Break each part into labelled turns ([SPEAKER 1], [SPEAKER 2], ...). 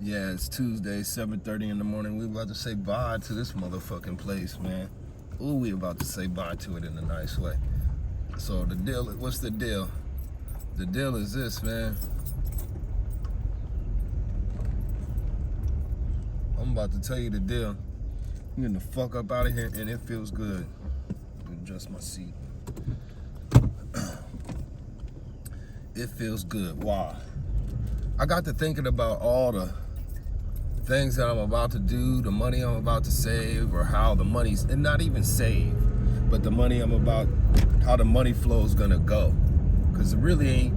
[SPEAKER 1] Yeah, it's Tuesday, 7:30 in the morning. We about to say bye to this motherfucking place, man. Ooh, we about to say bye to it in a nice way. So the deal, what's the deal? The deal is this, man. I'm about to tell you the deal. I'm getting the fuck up out of here, and it feels good. Adjust my seat. It feels good. Why? I got to thinking about all the things that I'm about to do, the money I'm about to save, or how the money's, and not even save, but the money how the money flow is gonna go. Cause it really ain't,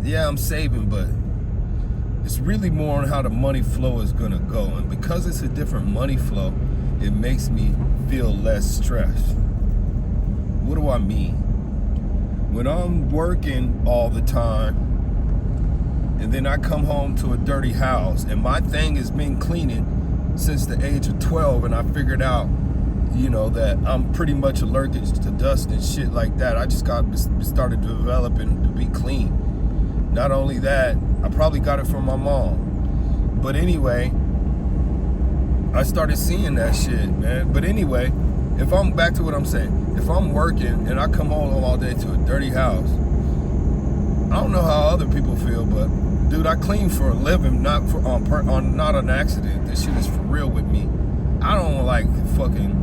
[SPEAKER 1] yeah, I'm saving, but it's really more on how the money flow is gonna go. And because it's a different money flow, it makes me feel less stressed. What do I mean? When I'm working all the time, and then I come home to a dirty house, and my thing has been cleaning since the age of 12, and I figured out, that I'm pretty much allergic to dust and shit like that. I just started developing to be clean. Not only that, I probably got it from my mom. But anyway, I started seeing that shit, man. But anyway, if I'm back to what I'm saying, if I'm working and I come home all day to a dirty house, I don't know how other people feel, but dude, I clean for a living, not an accident. This shit is for real with me. I don't like fucking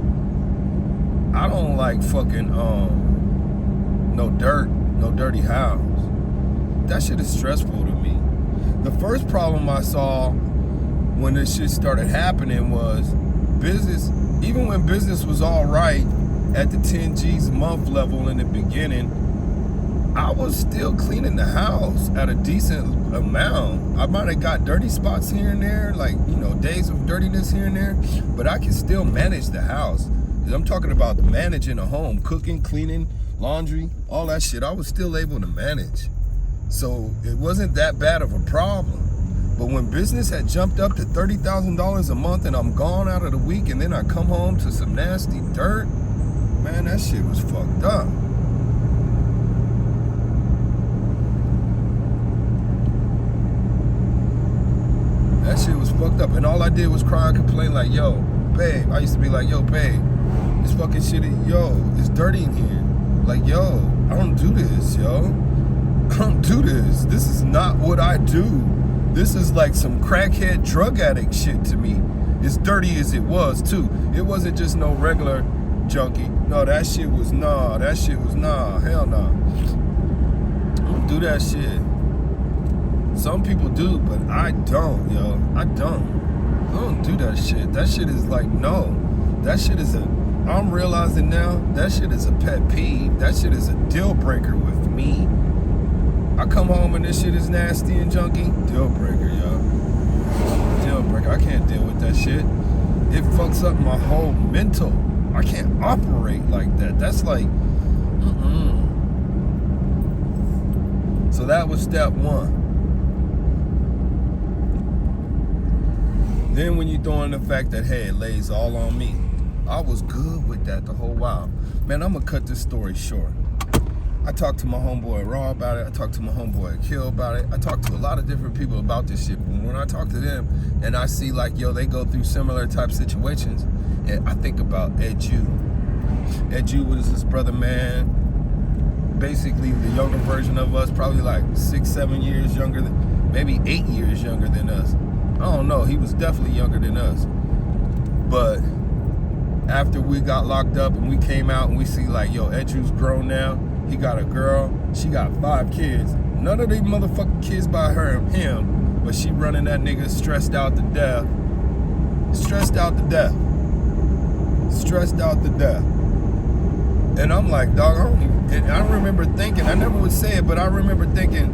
[SPEAKER 1] no dirt, no dirty house. That shit is stressful to me. The first problem I saw when this shit started happening was business. Even when business was all right at the 10 G's a month level in the beginning, I was still cleaning the house at a decent amount. I might have got dirty spots here and there, days of dirtiness here and there, but I can still manage the house. I'm talking about managing a home, cooking, cleaning, laundry, all that shit. I was still able to manage. So it wasn't that bad of a problem. But when business had jumped up to $30,000 a month and I'm gone out of the week and then I come home to some nasty dirt, man, that shit was fucked up. That shit was fucked up. And all I did was cry and complain like, yo, babe. I used to be like, yo, babe, this fucking shit, it's dirty in here. Like, yo, I don't do this, yo. I don't do this. This is not what I do. This is like some crackhead drug addict shit to me. As dirty as it was, too. It wasn't just no regular junkie. No, that shit was nah. Hell nah. I don't do that shit. Some people do, but I don't, yo. I don't do that shit. That shit is like, no. That shit is I'm realizing now, that shit is a pet peeve. That shit is a deal breaker with me. I come home and this shit is nasty and junky. Deal breaker, yo. Deal breaker. I can't deal with that shit. It fucks up my whole mental. I can't operate like that. That's like, So that was step one. Then when you throw in the fact that, hey, it lays all on me, I was good with that the whole while. Man, I'm gonna cut this story short. I talked to my homeboy Raw about it. I talked to my homeboy Kill about it. I talked to a lot of different people about this shit. But when I talk to them and I see they go through similar type situations, and I think about Edu. Edu was his brother, man. Basically the younger version of us, probably like 6-7 years younger maybe 8 years younger than us. I don't know, he was definitely younger than us. But after we got locked up and we came out and we see Edu's grown now. He got a girl, she got 5 kids. None of these motherfucking kids by him, but she running that nigga stressed out to death. And I'm like, dog, I remember thinking, I never would say it, but I remember thinking,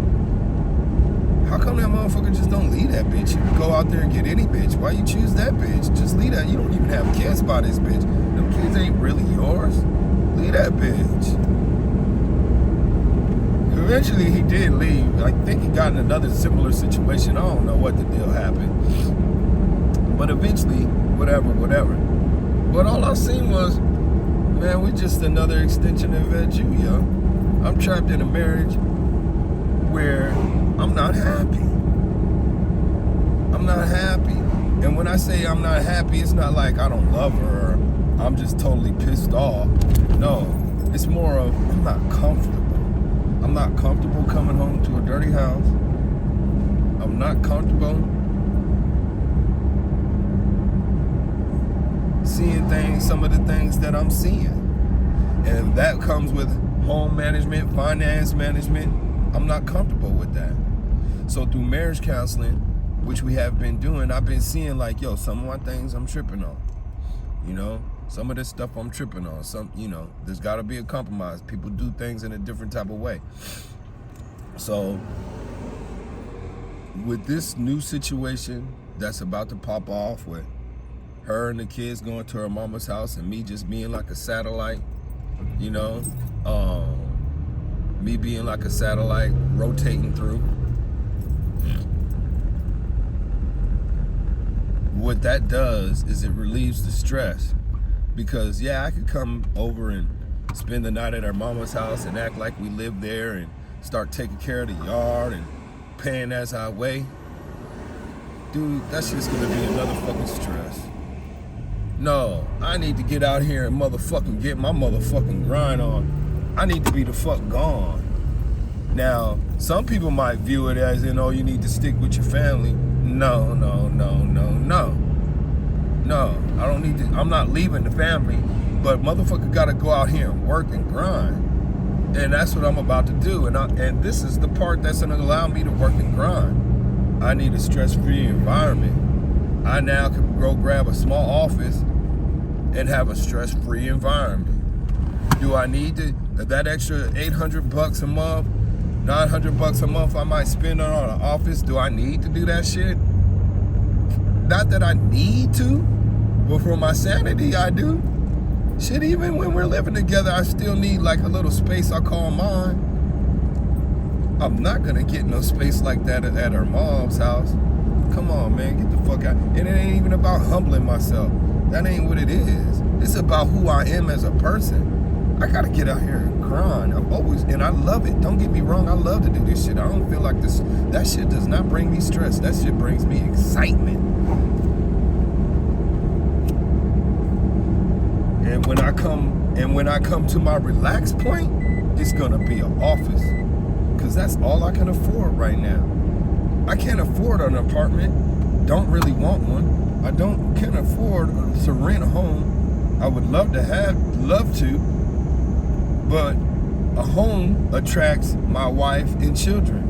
[SPEAKER 1] how come that motherfucker just don't leave that bitch? You can go out there and get any bitch. Why you choose that bitch? Just leave that. You don't even have kids by this bitch. Them kids ain't really yours. Leave that bitch. Eventually he did leave. I think he got in another similar situation. I don't know what the deal happened. But eventually, whatever. But all I seen was, man, we just another extension of Edu, yo. I'm trapped in a marriage where I'm not happy. I'm not happy. And when I say I'm not happy, it's not like I don't love her or I'm just totally pissed off. No, it's more of I'm not comfortable. I'm not comfortable coming home to a dirty house. I'm not comfortable seeing things, some of the things that I'm seeing. And that comes with home management, finance management. I'm not comfortable with that. So through marriage counseling, which we have been doing, I've been seeing like, yo, some of my things I'm tripping on. You know, some of this stuff I'm tripping on. Some, you know, there's got to be a compromise. People do things in a different type of way. So with this new situation that's about to pop off with her and the kids going to her mama's house and me just being like a satellite, you know, me being like a satellite rotating through. What that does is it relieves the stress, because yeah, I could come over and spend the night at our mama's house and act like we live there and start taking care of the yard and paying as I weigh. Dude, that's just gonna be another fucking stress. No, I need to get out here and motherfucking get my motherfucking grind on. I need to be the fuck gone. Now, some people might view it as, you know, you need to stick with your family. No. No, I don't need to, I'm not leaving the family, but motherfucker gotta go out here and work and grind. And that's what I'm about to do. And this is the part that's gonna allow me to work and grind. I need a stress-free environment. I now can go grab a small office and have a stress-free environment. Do I need that extra $800 a month, $900 a month I might spend on an office? Do I need to do that shit? Not that I need to, but for my sanity, I do. Shit, even when we're living together, I still need like a little space I call mine. I'm not gonna get no space like that at her mom's house. Come on, man, get the fuck out. And it ain't even about humbling myself. That ain't what it is. It's about who I am as a person. I gotta get out here and grind. And I love it. Don't get me wrong, I love to do this shit. I don't feel like this. That shit does not bring me stress. That shit brings me excitement. And when I come to my relaxed point, it's gonna be an office. Cause that's all I can afford right now. I can't afford an apartment. Don't really want one. Can't afford to rent a home. I would love to, but a home attracts my wife and children,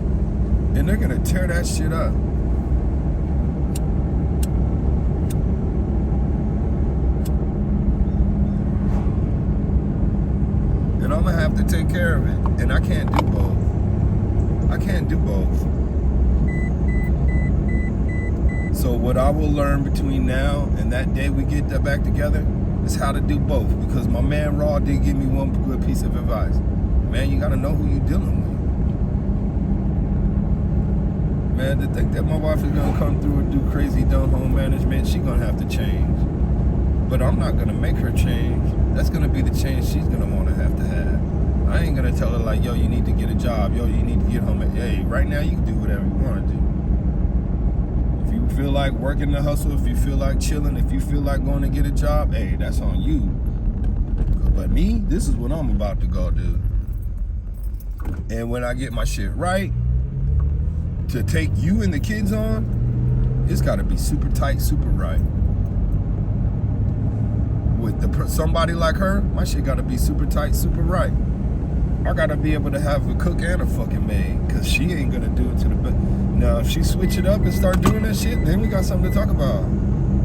[SPEAKER 1] and they're gonna tear that shit up. And I'm gonna have to take care of it, and I can't do both. So what I will learn between now and that day we get that back together is how to do both. Because my man Raw did give me one good piece of advice. Man, you gotta know who you're dealing with. Man, to think that my wife is gonna come through and do crazy dumb home management, she's gonna have to change. But I'm not gonna make her change. That's gonna be the change she's gonna wanna have to have. I ain't gonna tell her like, yo, you need to get a job. Yo, you need to get home. Hey, right now you can do whatever you wanna do. If you feel like working the hustle, if you feel like chilling, if you feel like going to get a job, hey, that's on you. But me, this is what I'm about to go do. And when I get my shit right, to take you and the kids on, it's gotta be super tight, super right. With somebody like her, my shit gotta be super tight, super right. I gotta be able to have a cook and a fucking maid, cause she ain't gonna do it to the best. Now, if she switch it up and start doing that shit, then we got something to talk about.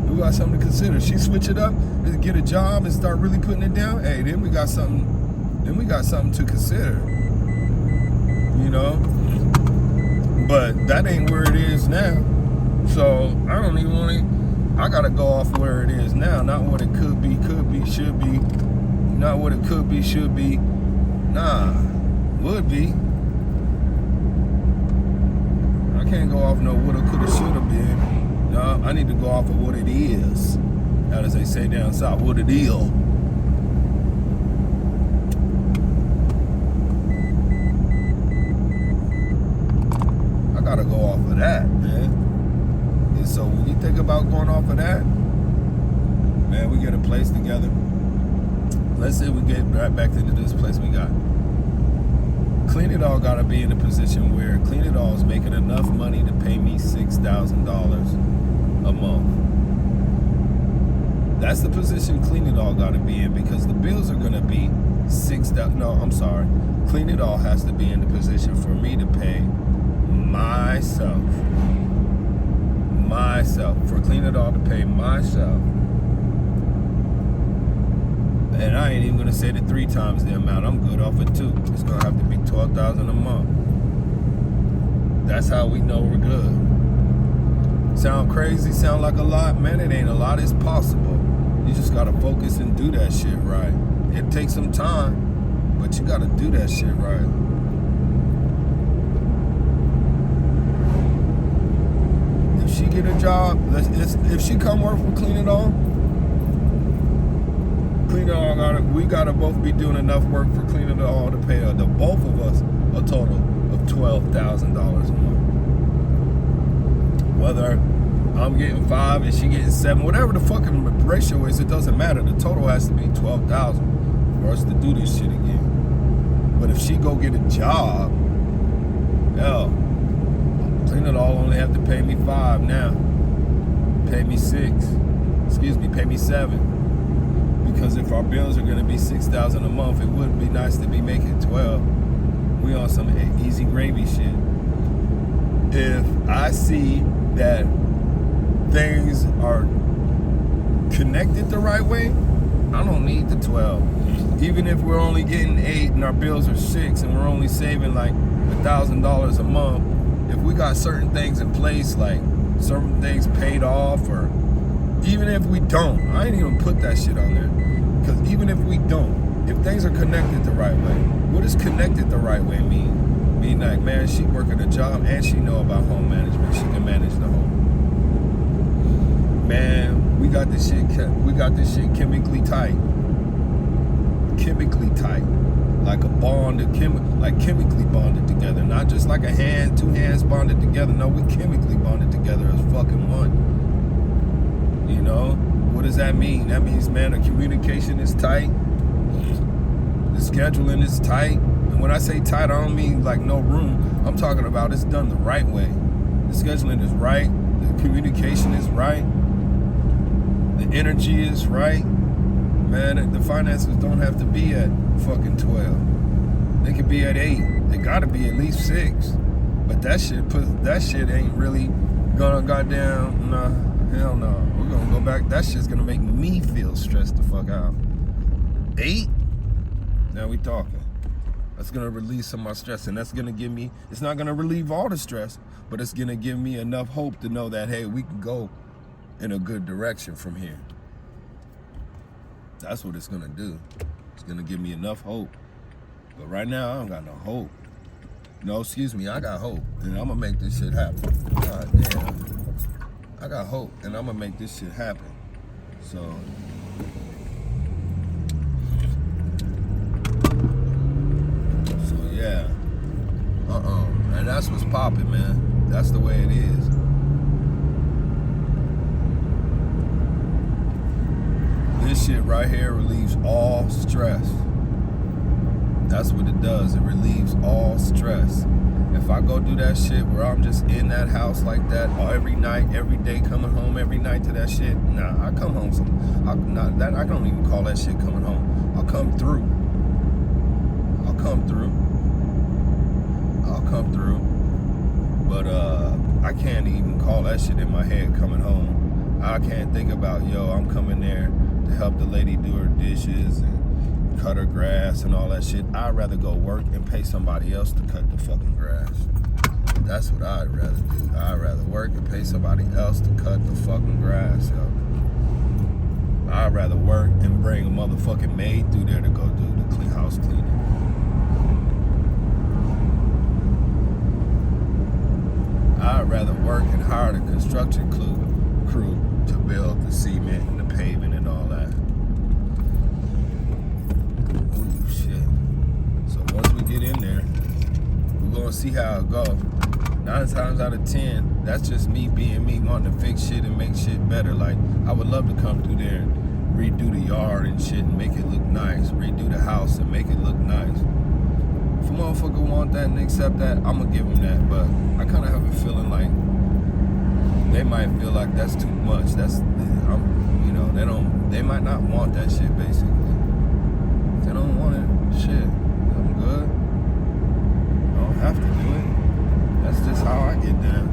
[SPEAKER 1] We got something to consider. She switch it up and get a job and start really putting it down. Hey, then we got something. Then we got something to consider. You know, but that ain't where it is now. So I don't even want to. I gotta go off where it is now, not what it could be, should be. Not what it could be, should be. Nah, would be. I can't go off no woulda, coulda, shoulda been. No, I need to go off of what it is. As they say down south, what it is. I gotta go off of that, man. So when you think about going off of that, man, we get a place together. Let's say we get right back into this place we got. Clean It All got to be in a position where Clean It All is making enough money to pay me $6,000 a month. That's the position Clean It All got to be in, because the bills are going to be $6,000. No, I'm sorry. Clean It All has to be in the position for me to pay myself. For Clean It All to pay myself. And I ain't even gonna say the 3 times the amount. I'm good off of 2. It's gonna have to be $12,000 a month. That's how we know we're good. Sound crazy? Sound like a lot? Man, it ain't a lot. It's possible. You just gotta focus and do that shit right. It takes some time, but you gotta do that shit right. If she get a job, if she come work for Clean It All, we gotta both be doing enough work for Clean It All to pay the both of us a total of $12,000 a month. Whether I'm getting 5 and she getting 7, whatever the fucking ratio is, it doesn't matter. The total has to be $12,000 for us to do this shit again. But if she go get a job, hell, Clean It All only have to pay me 5 now. Pay me 6. Pay me 7. Because if our bills are gonna be $6,000 a month, it would be nice to be making 12. We on some easy gravy shit. If I see that things are connected the right way, I don't need the 12. Even if we're only getting 8 and our bills are 6 and we're only saving like $1,000 a month, if we got certain things in place, like certain things paid off, or even if we don't, I ain't even put that shit on there. Because even if we don't, if things are connected the right way, what does connected the right way mean? Mean like, man, she working a job and she know about home management. She can manage the home. Man, we got this shit chemically tight. Chemically tight. Like a bond, like chemically bonded together. Not just like a hand, 2 hands bonded together. No, we chemically bonded together as fucking one. You know? What does that mean? That means, man, the communication is tight. The scheduling is tight. And when I say tight, I don't mean like no room. I'm talking about it's done the right way. The scheduling is right. The communication is right. The energy is right. Man, the finances don't have to be at fucking 12. They could be at 8. They gotta be at least 6. But that shit ain't really gonna goddamn, nah, hell no. We're gonna go back. That shit's gonna make me feel stressed the fuck out. 8? Now we talking. That's gonna release some of my stress, and that's gonna give me, it's not gonna relieve all the stress, but it's gonna give me enough hope to know that, hey, we can go in a good direction from here. That's what it's gonna do. It's gonna give me enough hope. But right now, I don't got no hope. No, excuse me, I got hope, and I'm gonna make this shit happen. God damn. I got hope, and I'm gonna make this shit happen. So yeah. And that's what's popping, man. That's the way it is. This shit right here relieves all stress. That's what it does. It relieves all stress. If I go do that shit where I'm just in that house like that every night, every day, coming home every night to that shit, nah, I come home I don't even call that shit coming home. I'll come through. But I can't even call that shit in my head coming home. I can't think about, yo, I'm coming there to help the lady do her dishes and cut her grass and all that shit. I'd rather go work and pay somebody else to cut the fucking grass. That's what I'd rather do. I'd rather work and pay somebody else to cut the fucking grass, yo. I'd rather work and bring a motherfucking maid through there to go do the house cleaning. I'd rather work and hire the construction crew to build the cement and the pavement and all that. Ooh, shit. So once we get in there, we're gonna see how it goes. 9 times out of 10, that's just me being me, wanting to fix shit and make shit better. Like, I would love to come through there and redo the yard and shit and make it look nice, redo the house and make it look nice. If a motherfucker want that and accept that, I'm gonna give him that. But I kind of have a feeling like they might feel like that's too much. They might not want that shit, basically. If they don't want it, shit, I'm good. I don't have to do it. That's just how I get down.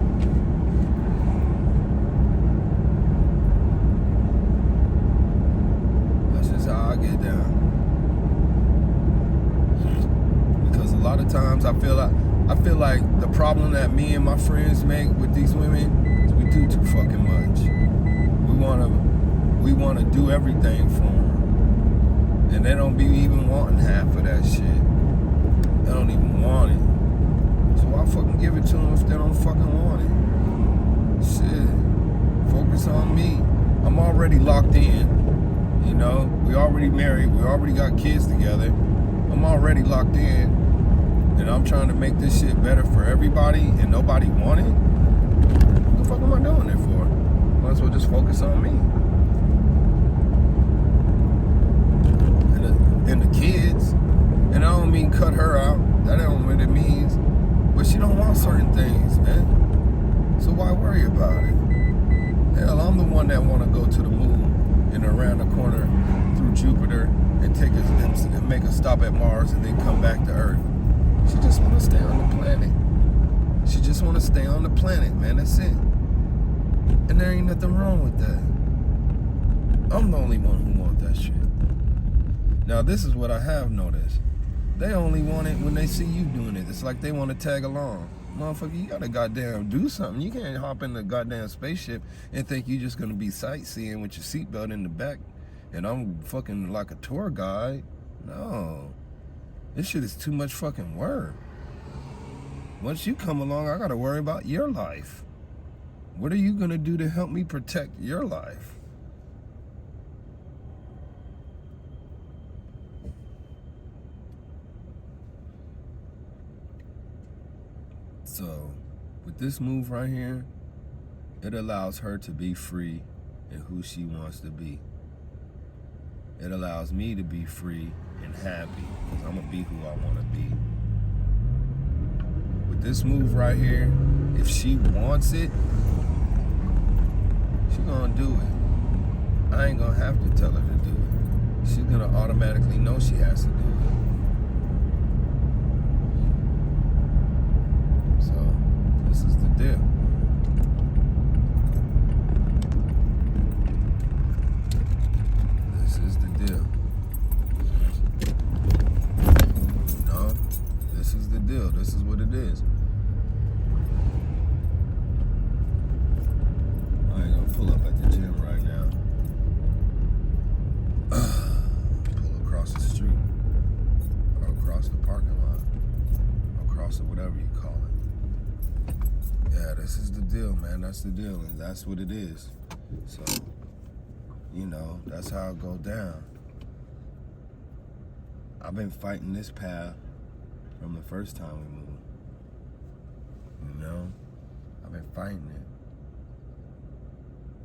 [SPEAKER 1] That's just how I get down. Because a lot of times I feel like the problem that me and my friends make with these women is we do too fucking much. We wanna do everything for them, and they don't be even wanting half of that shit. They don't even want it. So why fucking give it to them if they don't fucking want it? Shit. Focus on me. I'm already locked in. You know, we already married. We already got kids together. I'm already locked in. And I'm trying to make this shit better for everybody and nobody want it? What the fuck am I doing it for? Might as well just focus on me. And the kids. And I don't mean cut her out. That ain't what it means. But she don't want certain things, man. So why worry about it? Hell, I'm the one that want to go to the moon and around the corner through Jupiter and make a stop at Mars and then come back to Earth. She just want to stay on the planet. She just want to stay on the planet, man. That's it. And there ain't nothing wrong with that. I'm the only one who want that shit. Now, this is what I have noticed. They only want it when they see you doing it. It's like they want to tag along. Motherfucker, you gotta goddamn do something. You can't hop in the goddamn spaceship and think you just gonna be sightseeing with your seatbelt in the back and I'm fucking like a tour guide. No. This shit is too much fucking work. Once you come along, I gotta worry about your life. What are you gonna do to help me protect your life? So, with this move right here, it allows her to be free in who she wants to be. It allows me to be free and happy because I'm gonna be who I wanna be. With this move right here, if she wants it, she gonna do it. I ain't gonna have to tell her to do it. She's gonna automatically know she has to do it. So, this is the deal. This is the deal. No, this is the deal. This is what it is. I ain't gonna pull up at the gym right now. Pull across the street. Or across the parking lot. Or across whatever you call it. Yeah, this is the deal, man. That's the deal, and that's what it is. So, you know, that's how it go down. I've been fighting this path from the first time we moved. You know? I've been fighting it.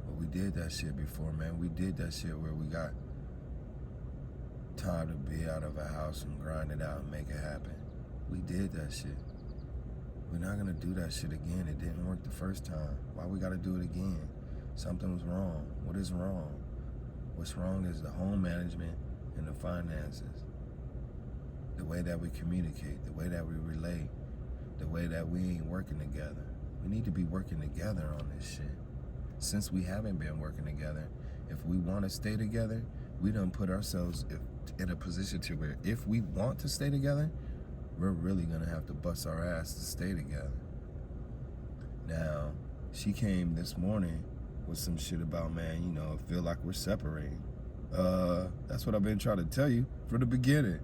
[SPEAKER 1] But we did that shit before, man. We did that shit where we got time to be out of a house and grind it out and make it happen. We did that shit. We're not gonna do that shit again. It didn't work the first time. Why we gotta do it again? Something was wrong. What is wrong? What's wrong is the home management and the finances. The way that we communicate, the way that we relate, the way that we ain't working together. We need to be working together on this shit. Since we haven't been working together, if we want to stay together, we done put ourselves in a position to where if we want to stay together, we're really gonna have to bust our ass to stay together. Now, she came this morning with some shit about, man, you know, feel like we're separating. That's what I've been trying to tell you from the beginning.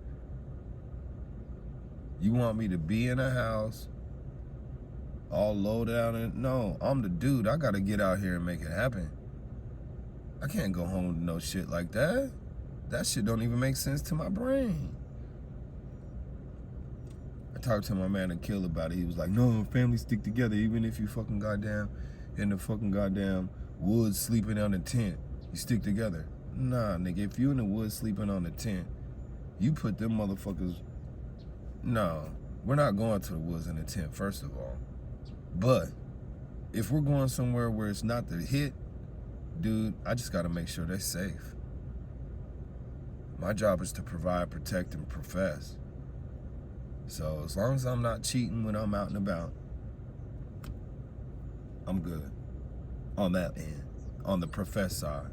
[SPEAKER 1] You want me to be in a house, all low down and no, I'm the dude. I gotta get out here and make it happen. I can't go home to no shit like that. That shit don't even make sense to my brain. I talked to my man Akil about it. He was like, no, families stick together. Even if you fucking goddamn in the fucking goddamn woods sleeping on a tent, you stick together. Nah, nigga, if you in the woods sleeping on a tent, you put them motherfuckers, no, we're not going to the woods in a tent, first of all. But if we're going somewhere where it's not the hit, dude, I just gotta make sure they're safe. My job is to provide, protect, and profess. So as long as I'm not cheating when I'm out and about, I'm good on that end, on the profess side.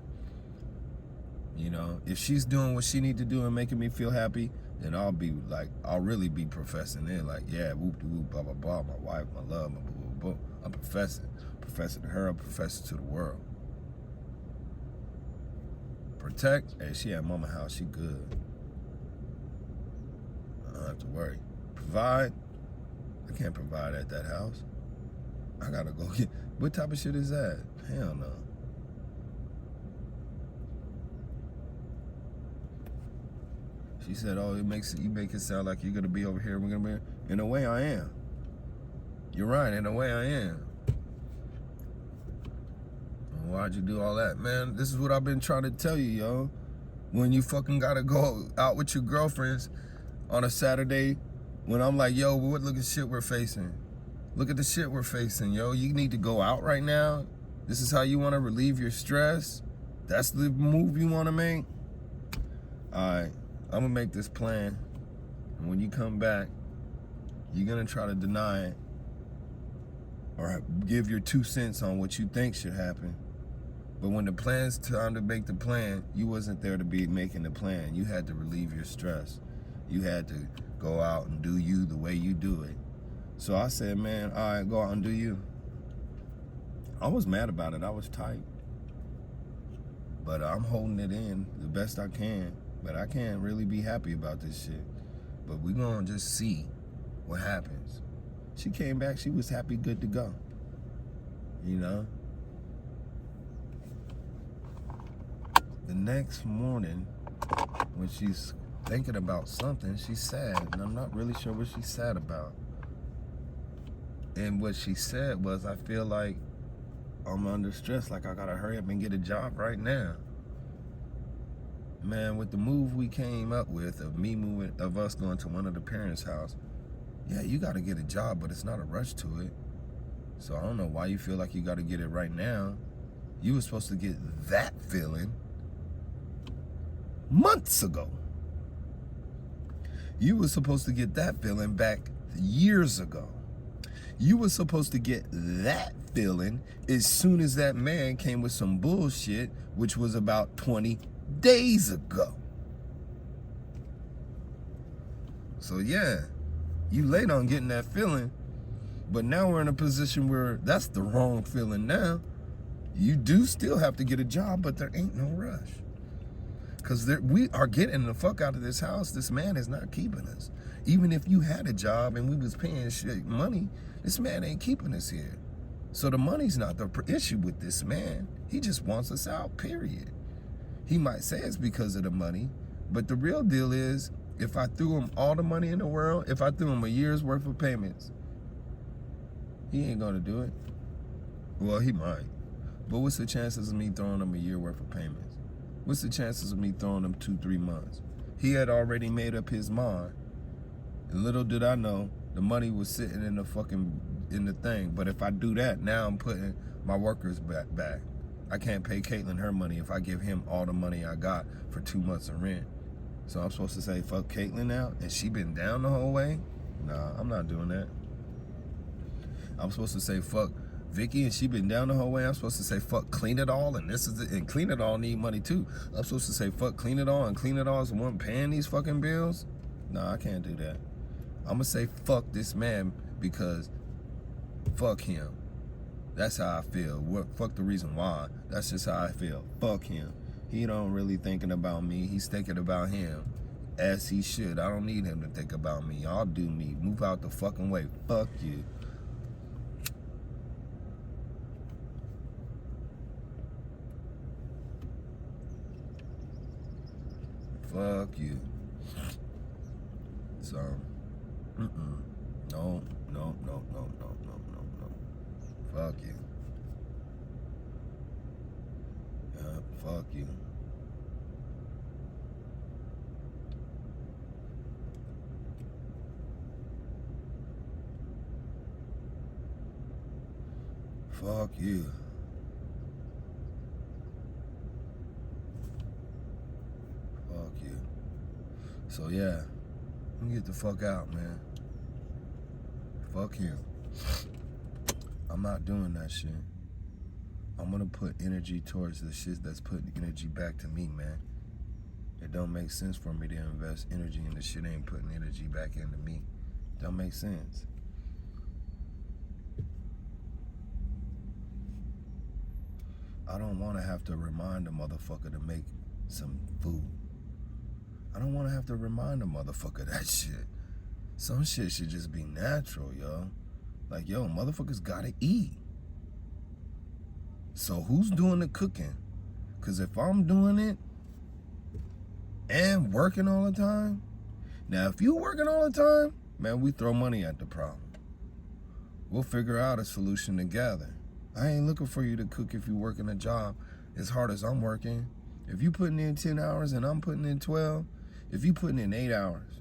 [SPEAKER 1] You know, if she's doing what she need to do and making me feel happy, then I'll really be professing it. Like, yeah, whoop de whoop, blah, blah, blah, my wife, my love, my blah, blah, blah. I'm professing to her, I'm professing to the world. Protect, hey, she at mama house, she good. I don't have to worry. Provide, I can't provide at that house. I gotta go get, what type of shit is that? Hell no. She said, oh, you make it sound like you're gonna be over here, we're gonna be, in a way I am. You're right, in a way I am. Why'd you do all that? Man, this is what I've been trying to tell you, yo. When you fucking gotta go out with your girlfriends on a Saturday, when I'm like, yo, what look at shit we're facing. Look at the shit we're facing, yo. You need to go out right now. This is how you wanna relieve your stress. That's the move you wanna make. All right, I'm gonna make this plan. And when you come back, you're gonna try to deny it or give your 2 cents on what you think should happen. But when the plan's time to make the plan, you wasn't there to be making the plan. You had to relieve your stress. You had to go out and do you the way you do it. So I said, man, all right, go out and do you. I was mad about it. I was tight. But I'm holding it in the best I can. But I can't really be happy about this shit. But we gonna just see what happens. She came back, she was happy, good to go. You know? The next morning, when she's thinking about something, she's sad, and I'm not really sure what she's sad about. And what she said was, I feel like I'm under stress, like I gotta hurry up and get a job right now. Man, with the move we came up with of us going to one of the parents' house, yeah, you gotta get a job, but it's not a rush to it. So I don't know why you feel like you gotta get it right now. You were supposed to get that feeling months ago. You were supposed to get that feeling back years ago. You were supposed to get that feeling as soon as that man came with some bullshit, which was about 20 days ago. So yeah, you late on getting that feeling, but now we're in a position where that's the wrong feeling now. You do still have to get a job, but there ain't no rush. Because we are getting the fuck out of this house. This man is not keeping us. Even if you had a job and we was paying shit money, this man ain't keeping us here. So the money's not the issue with this man. He just wants us out, period. He might say it's because of the money, but the real deal is, if I threw him all the money in the world, if I threw him a year's worth of payments, he ain't gonna do it. Well, he might. But what's the chances of me throwing him a year worth of payments? What's the chances of me throwing him 2-3 months? He had already made up his mind. And little did I know, the money was sitting in the thing. But if I do that, now I'm putting my workers back. I can't pay Caitlin her money if I give him all the money I got for 2 months of rent. So I'm supposed to say, fuck Caitlin now? And she been down the whole way? Nah, I'm not doing that. I'm supposed to say, fuck Vicky, and she been down the whole way. I'm supposed to say, fuck Clean It All, and this is it. And Clean It All need money too. I'm supposed to say, fuck Clean It All, and Clean It All is the one paying these fucking bills? Nah, I can't do that. I'm gonna say, fuck this man, because fuck him. That's how I feel. Fuck the reason why. That's just how I feel. Fuck him. He don't really thinking about me. He's thinking about him, as he should. I don't need him to think about me. I'll do me. Move out the fucking way. Fuck you. Fuck you. So, Mm-mm. No, no, no, no, no, no, no, no. Fuck you. Yeah, fuck you. Fuck you. Fuck you. So yeah, let me get the fuck out, man. Fuck you. I'm not doing that shit. I'm gonna put energy towards the shit that's putting energy back to me, man. It don't make sense for me to invest energy in the shit ain't putting energy back into me. Don't make sense. I don't want to have to remind a motherfucker to make some food. I don't want to have to remind a motherfucker that shit. Some shit should just be natural, yo. Like, yo, motherfuckers gotta eat. So who's doing the cooking? Because if I'm doing it and working all the time, now if you working all the time, man, we throw money at the problem. We'll figure out a solution together. I ain't looking for you to cook if you working a job as hard as I'm working. If you putting in 10 hours and I'm putting in 12, if you putting in 8 hours,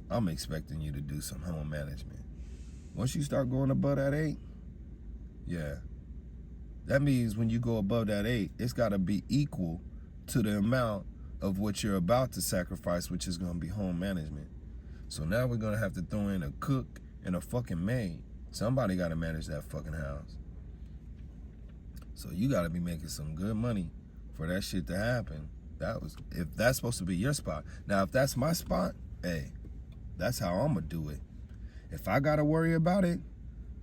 [SPEAKER 1] I'm expecting you to do some home management. Once you start going above that 8, yeah, that means when you go above that 8, it's got to be equal to the amount of what you're about to sacrifice, which is going to be home management. So now we're going to have to throw in a cook and a fucking maid. Somebody got to manage that fucking house. So you got to be making some good money for that shit to happen. If that's supposed to be your spot. Now, if that's my spot, hey, that's how I'm going to do it. If I got to worry about it,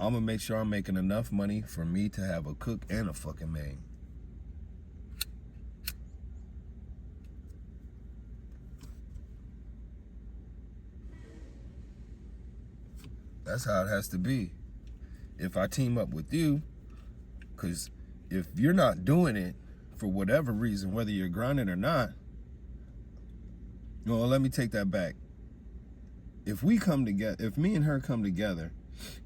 [SPEAKER 1] I'm going to make sure I'm making enough money for me to have a cook and a fucking maid. That's how it has to be. If I team up with you, because if you're not doing it for whatever reason, whether you're grinding or not, well, let me take that back. If we come together, if me and her come together,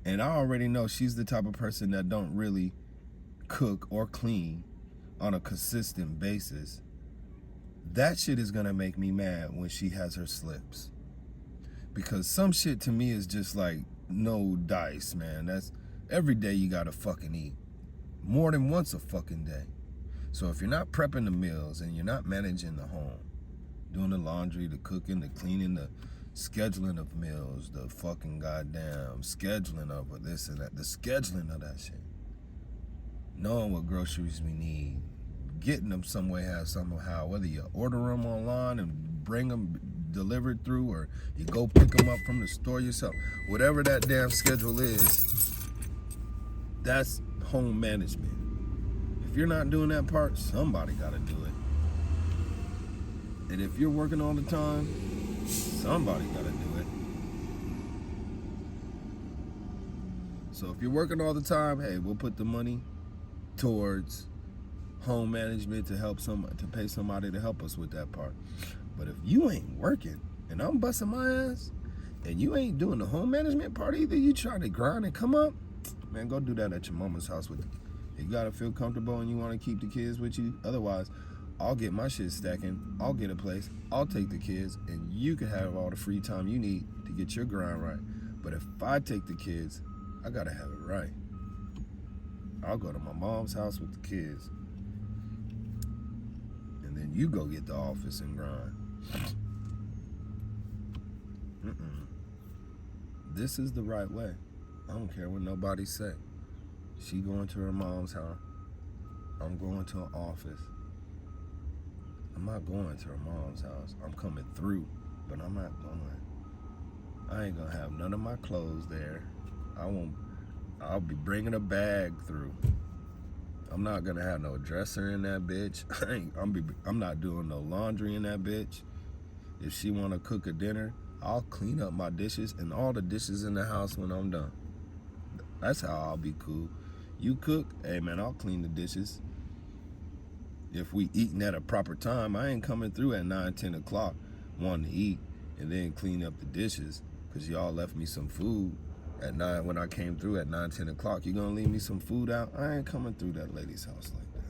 [SPEAKER 1] and I already know she's the type of person that don't really cook or clean on a consistent basis, that shit is gonna make me mad when she has her slips. Because some shit to me is just like no dice, man. That's every day you gotta fucking eat. More than once a fucking day. So if you're not prepping the meals and you're not managing the home, doing the laundry, the cooking, the cleaning, the scheduling of meals, the fucking goddamn scheduling of this and that, the scheduling of that shit, knowing what groceries we need, getting them some way, somehow, whether you order them online and bring them delivered through or you go pick them up from the store yourself, whatever that damn schedule is, that's home management. If you're not doing that part, somebody gotta do it. And if you're working all the time, somebody gotta do it. So if you're working all the time, hey, we'll put the money towards home management to pay somebody to help us with that part. But if you ain't working and I'm busting my ass and you ain't doing the home management part either, you try to grind and come up, man, go do that at your mama's house with you. You gotta feel comfortable and you wanna keep the kids with you. Otherwise, I'll get my shit stacking, I'll get a place, I'll take the kids, and you can have all the free time you need to get your grind right. But if I take the kids, I gotta have it right. I'll go to my mom's house with the kids, and then you go get the office and grind. This is the right way. I don't care what nobody say. She going to her mom's house. I'm going to an office. I'm not going to her mom's house. I'm coming through, but I'm not going. I ain't gonna have none of my clothes there. I'll be bringing a bag through. I'm not gonna have no dresser in that bitch. I'm not doing no laundry in that bitch. If she wanna cook a dinner, I'll clean up my dishes and all the dishes in the house when I'm done. That's how I'll be cool. You cook, hey man, I'll clean the dishes. If we eating at a proper time, I ain't coming through at 9, 10 o'clock wanting to eat. and then clean up the dishes because y'all left me some food at 9 when I came through at 9, 10 o'clock. You gonna leave me some food out? I ain't coming through that lady's house like that,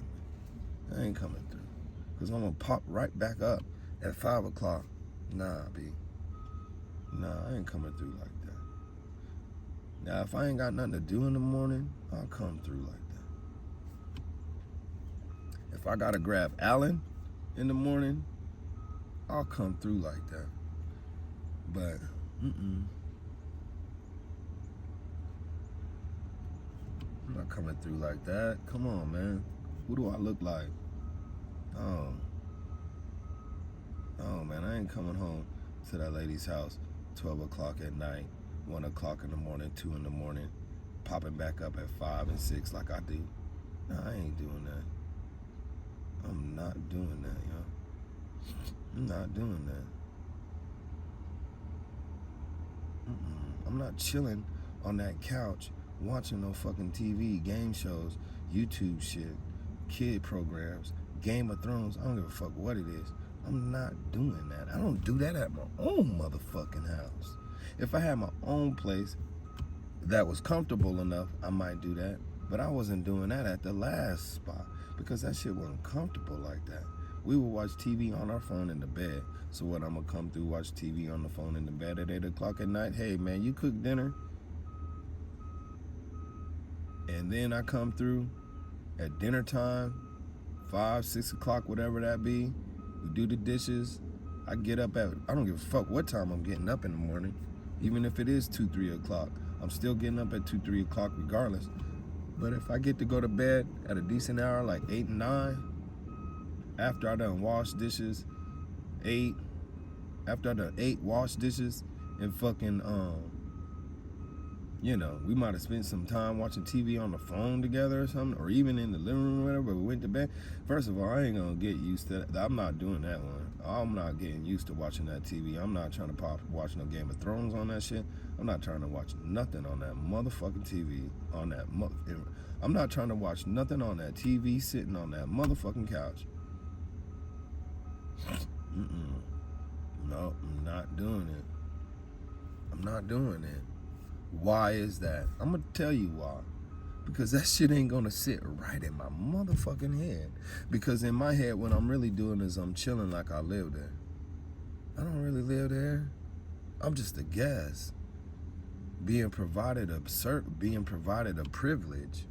[SPEAKER 1] man. I ain't coming through because I'm gonna pop right back up at 5 o'clock. Nah, B. Nah, I ain't coming through like that. Now, if I ain't got nothing to do in the morning, I'll come through like that. If I gotta grab Alan in the morning, I'll come through like that. But, I'm not coming through like that. Come on, man. Who do I look like? Oh, man, I ain't coming home to that lady's house 12 o'clock at night, 1 o'clock in the morning, 2 in the morning, popping back up at 5 and 6 like I do. Nah, I ain't doing that. I'm not doing that, yo. I'm not doing that. I'm not chilling on that couch watching no fucking TV, game shows, YouTube shit, kid programs, Game of Thrones. I don't give a fuck what it is. I'm not doing that. I don't do that at my own motherfucking house. If I had my own place that was comfortable enough, I might do that. But I wasn't doing that at the last spot because that shit wasn't comfortable like that. We would watch TV on our phone in the bed. So what, I'm gonna come through, watch TV on the phone in the bed at 8 o'clock at night? Hey man, you cook dinner? And then I come through at dinner time, 5, 6 o'clock, whatever that be. We do the dishes. I get up at, I don't give a fuck what time I'm getting up in the morning. Even if it is 2, 3 o'clock. I'm still getting up at 2, 3 o'clock regardless. But if I get to go to bed at a decent hour, like 8 and 9, after I done wash dishes, 8, after I done 8 wash dishes, and fucking, you know, we might have spent some time watching TV on the phone together or something, or even in the living room or whatever, but we went to bed. First of all, I ain't gonna get used to that. I'm not doing that one. I'm not getting used to watching that TV. I'm not trying to watch no Game of Thrones on that shit. I'm not trying to watch nothing on that motherfucking TV, on that I'm not trying to watch nothing on that TV sitting on that motherfucking couch. No, I'm not doing it. I'm not doing it. Why is that? I'm gonna tell you why. Because that shit ain't gonna sit right in my motherfucking head. Because in my head, what I'm really doing is I'm chilling like I live there. I don't really live there. I'm just a guest. Being provided a privilege.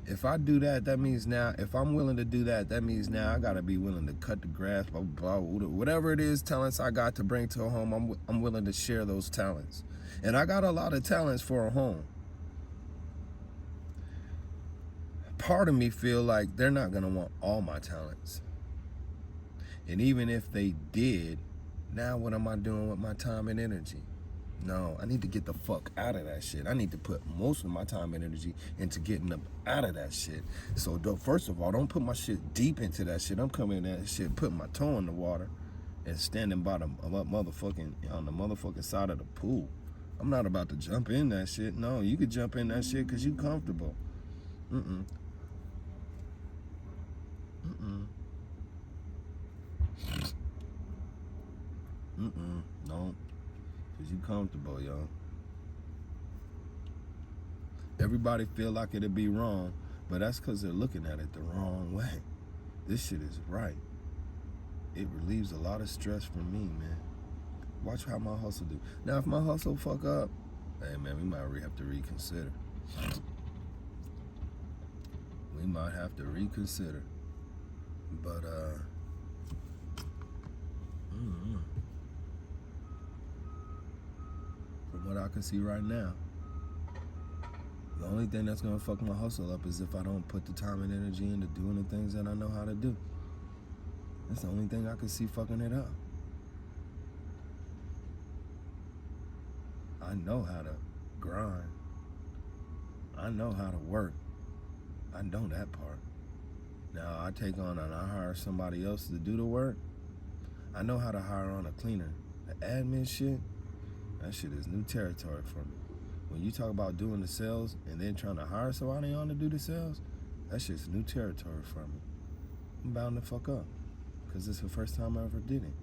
[SPEAKER 1] If I do that, that means now, if I'm willing to do that, that means now I gotta be willing to cut the grass, blah, blah, blah, whatever it is, talents I got to bring to a home, I'm willing to share those talents. And I got a lot of talents for a home. Part of me feel like they're not gonna want all my talents. And even if they did, now what am I doing with my time and energy? No, I need to get the fuck out of that shit. I need to put most of my time and energy into getting up out of that shit. So first of all, don't put my shit deep into that shit. I'm coming in that shit, putting my toe in the water and standing by the motherfucking, on the motherfucking side of the pool. I'm not about to jump in that shit. No, you could jump in that shit because you comfortable. No. Cause you comfortable, yo. Everybody feel like it'd be wrong, but that's cause they're looking at it the wrong way. This shit is right. It relieves a lot of stress from me, man. Watch how my hustle do. Now, if my hustle fuck up, hey man, we might have to reconsider. We might have to reconsider. But from what I can see right now, the only thing that's gonna fuck my hustle up is if I don't put the time and energy into doing the things that I know how to do. That's the only thing I can see fucking it up. I know how to grind. I know how to work. I know that part. Now I take on and I hire somebody else to do the work. I know how to hire on a cleaner. The admin shit, that shit is new territory for me. When you talk about doing the sales and then trying to hire somebody on to do the sales, that shit's new territory for me. I'm bound to fuck up because it's the first time I ever did it.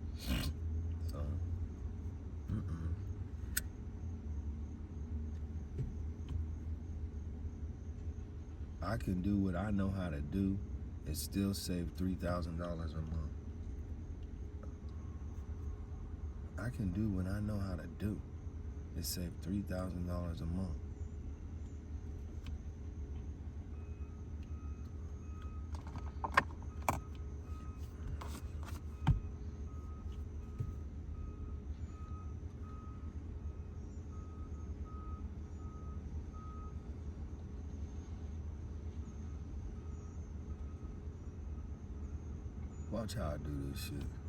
[SPEAKER 1] I can do what I know how to do and still save $3,000 a month. I can do what I know how to do and save $3,000 a month. Watch how I do this shit.